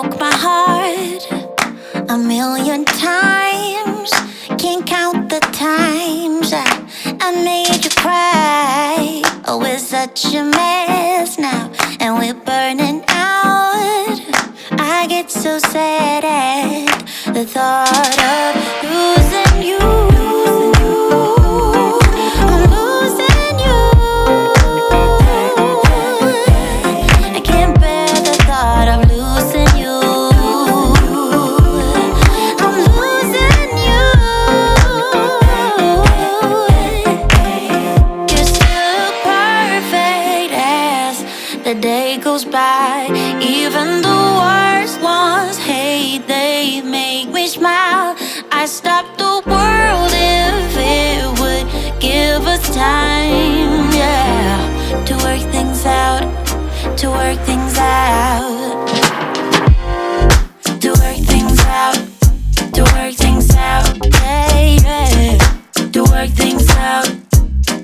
broke my heart a million times. Can't count the times I made you cry. Oh, we're such a mess now, and we're burning out. I get so sad at the thought of losing you. I'm losing you. I can't bear the thought of losing you. I'm losing you. You're still perfect as the day goes by. Even the worst ones hate, they make me smile. I stop the world if it would give us time, yeah, to work things out, to work things out, to work things out, to work things out, yeah, yeah, to work things out,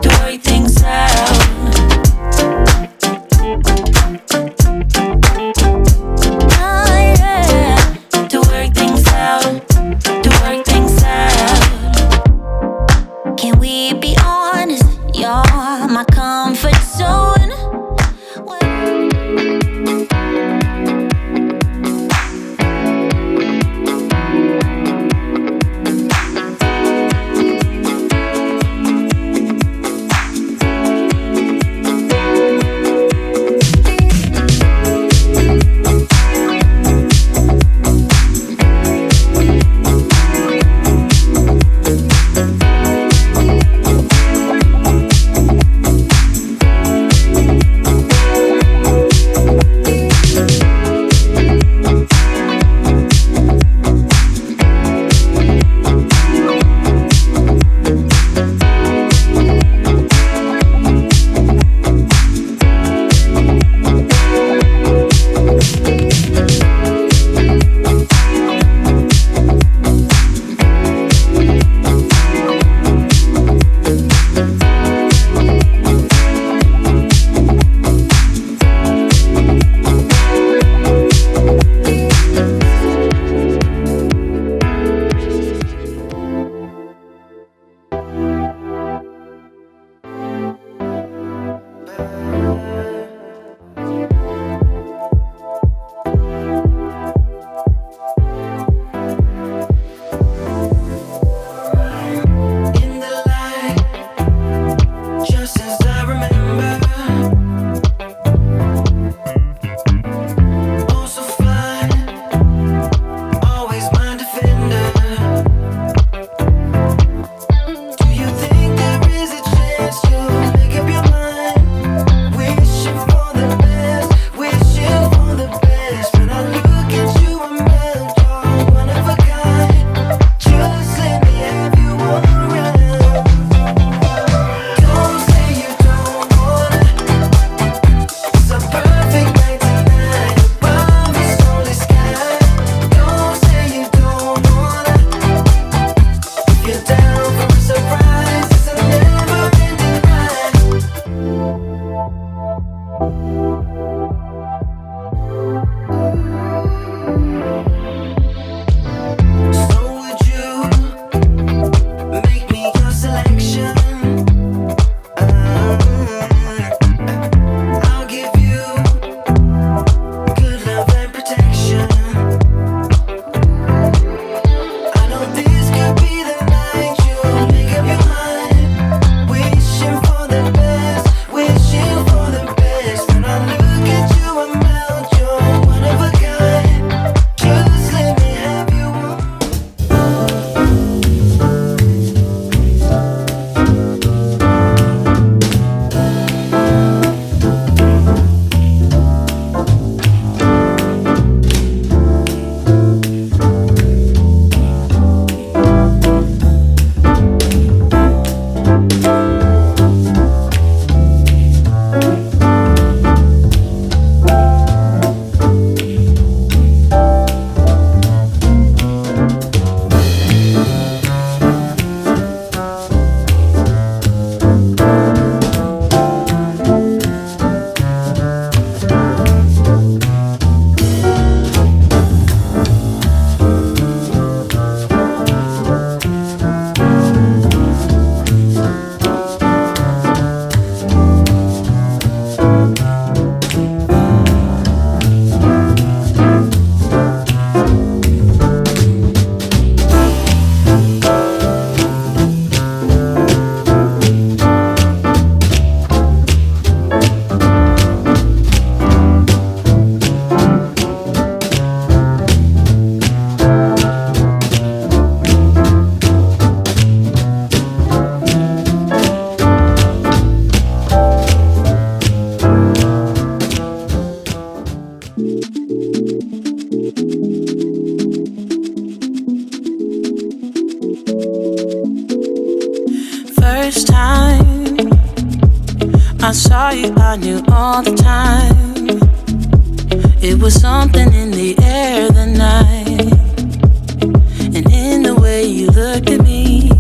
to work things out. To work things out, to work things out. I saw you, I knew all the time. It was something in the air that night, and in the way you looked at me.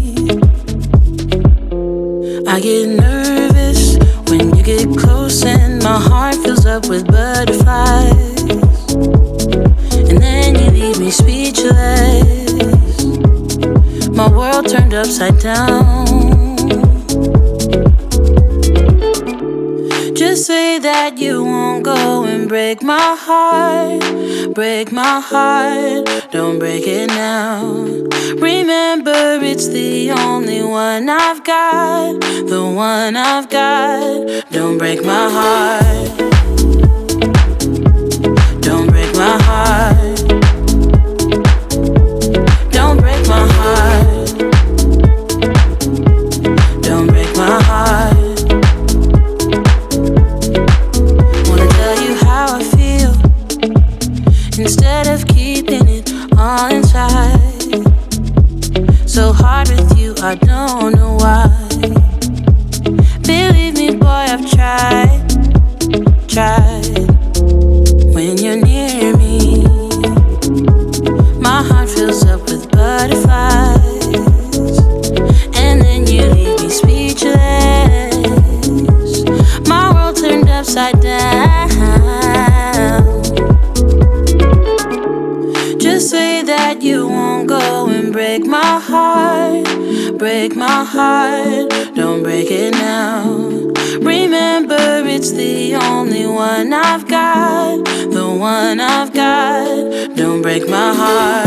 I get nervous when you get close and my heart fills up with butterflies. And then you leave me speechless. My world turned upside down. Just say that you won't go and break my heart. Break my heart, don't break it now. Remember, it's the only one I've got. The one I've got. Don't break my heart. Don't break my heart. Don't break my heart. Don't break my heart. Instead of keeping it all inside. So hard with you, I don't know why. Believe me, boy, I've tried. When you're near me, my heart fills up with butterflies. And then you leave me speechless. My world turned upside down. Just say that you won't go and break my heart. Break my heart, don't break it now. Remember, it's the only one I've got. The one I've got. Don't break my heart.